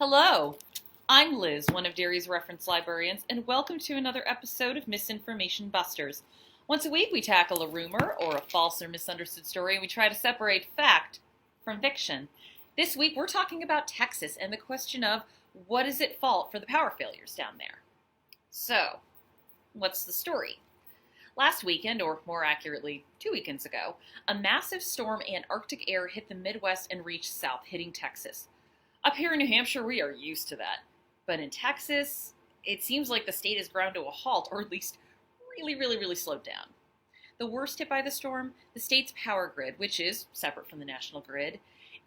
Hello, I'm Liz, one of Derry's reference librarians, and welcome to another episode of Misinformation Busters. Once a week, we tackle a rumor or a false or misunderstood story, and we try to separate fact from fiction. This week, we're talking about Texas and the question of what is at fault for the power failures down there. So, what's the story? Last weekend, or more accurately, 2 weekends ago, a massive storm and Arctic air hit the Midwest and reached south, hitting Texas. Up here in New Hampshire, we are used to that. But in Texas, it seems like the state has ground to a halt, or at least really slowed down. The worst hit by the storm, the state's power grid, which is separate from the national grid,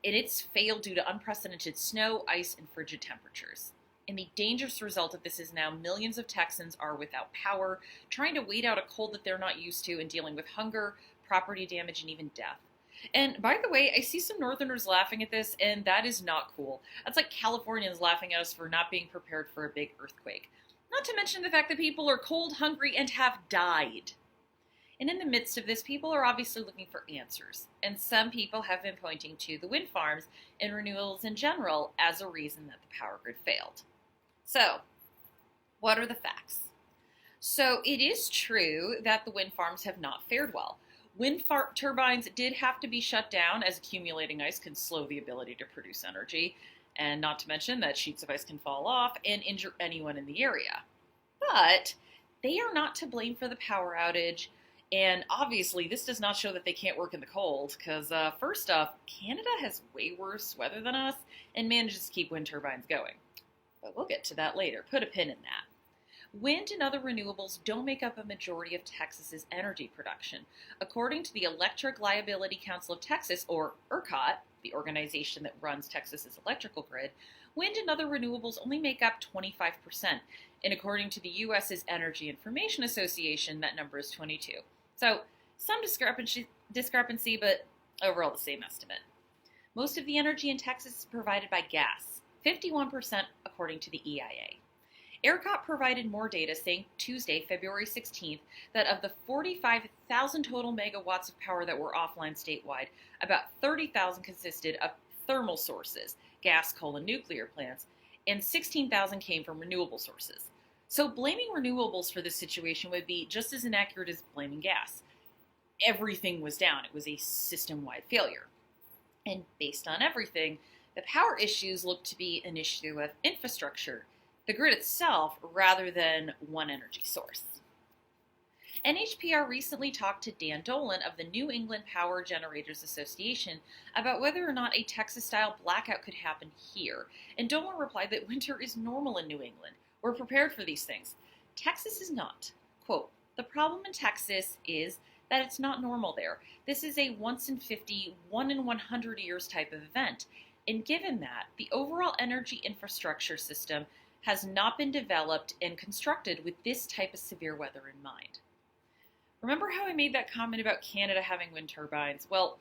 and it's failed due to unprecedented snow, ice, and frigid temperatures. And the dangerous result of this is now millions of Texans are without power, trying to wait out a cold that they're not used to, and dealing with hunger, property damage, and even death. And by the way, I see some Northerners laughing at this, and that is not cool. That's like Californians laughing at us for not being prepared for a big earthquake. Not to mention the fact that people are cold, hungry, and have died. And in the midst of this, people are obviously looking for answers. And some people have been pointing to the wind farms and renewables in general as a reason that the power grid failed. So, what are the facts? So, it is true that the wind farms have not fared well. Wind turbines did have to be shut down as accumulating ice can slow the ability to produce energy, and not to mention that sheets of ice can fall off and injure anyone in the area. But they are not to blame for the power outage, and obviously this does not show that they can't work in the cold, because first off, Canada has way worse weather than us and manages to keep wind turbines going. But we'll get to that later. Put a pin in that. Wind and other renewables don't make up a majority of Texas's energy production. According to the Electric Liability Council of Texas, or ERCOT, the organization that runs Texas's electrical grid, wind and other renewables only make up 25%. And according to the U.S.'s Energy Information Association, that number is 22. So, some discrepancy, but overall the same estimate. Most of the energy in Texas is provided by gas, 51% according to the EIA. ERCOT provided more data saying Tuesday, February 16th, that of the 45,000 total megawatts of power that were offline statewide, about 30,000 consisted of thermal sources, gas, coal, and nuclear plants, and 16,000 came from renewable sources. So blaming renewables for this situation would be just as inaccurate as blaming gas. Everything was down. It was a system-wide failure. And based on everything, the power issues look to be an issue of infrastructure, the grid itself, rather than one energy source. NHPR recently talked to Dan Dolan of the New England Power Generators Association about whether or not a Texas-style blackout could happen here, and Dolan replied that winter is normal in New England. We're prepared for these things. Texas is not. Quote, the problem in Texas is that it's not normal there. This is a once in 50, 1 in 100 years type of event. And given that, the overall energy infrastructure system has not been developed and constructed with this type of severe weather in mind. Remember how I made that comment about Canada having wind turbines? Well,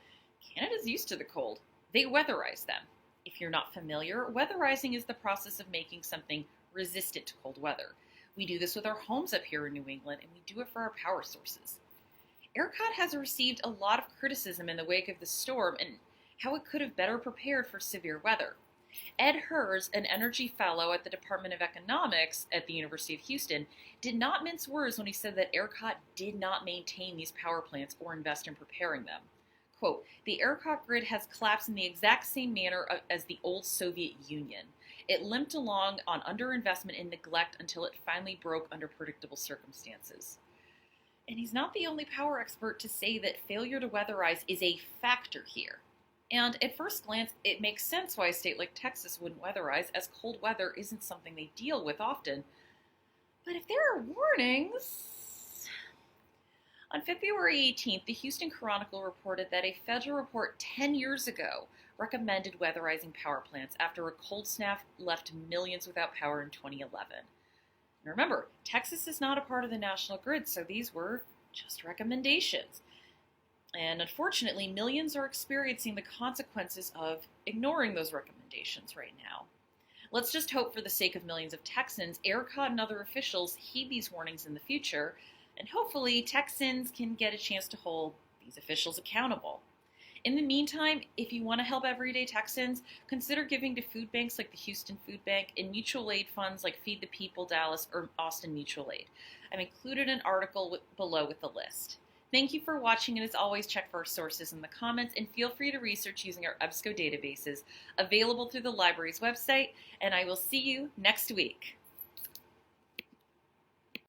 Canada's used to the cold. They weatherize them. If you're not familiar, weatherizing is the process of making something resistant to cold weather. We do this with our homes up here in New England, and we do it for our power sources. ERCOT has received a lot of criticism in the wake of the storm and how it could have better prepared for severe weather. Ed Hers, an energy fellow at the Department of Economics at the University of Houston, did not mince words when he said that ERCOT did not maintain these power plants or invest in preparing them. Quote, the ERCOT grid has collapsed in the exact same manner as the old Soviet Union. It limped along on underinvestment and neglect until it finally broke under predictable circumstances. And he's not the only power expert to say that failure to weatherize is a factor here. And at first glance, it makes sense why a state like Texas wouldn't weatherize, as cold weather isn't something they deal with often. But if there are warnings... On February 18th, the Houston Chronicle reported that a federal report 10 years ago recommended weatherizing power plants after a cold snap left millions without power in 2011. And remember, Texas is not a part of the national grid, so these were just recommendations. And unfortunately, millions are experiencing the consequences of ignoring those recommendations right now. Let's just hope for the sake of millions of Texans, ERCOT and other officials heed these warnings in the future, and hopefully Texans can get a chance to hold these officials accountable. In the meantime, if you want to help everyday Texans, consider giving to food banks like the Houston Food Bank and mutual aid funds like Feed the People Dallas or Austin Mutual Aid. I've included an article below with the list. Thank you for watching, and as always, check for our sources in the comments, and feel free to research using our EBSCO databases available through the library's website, and I will see you next week.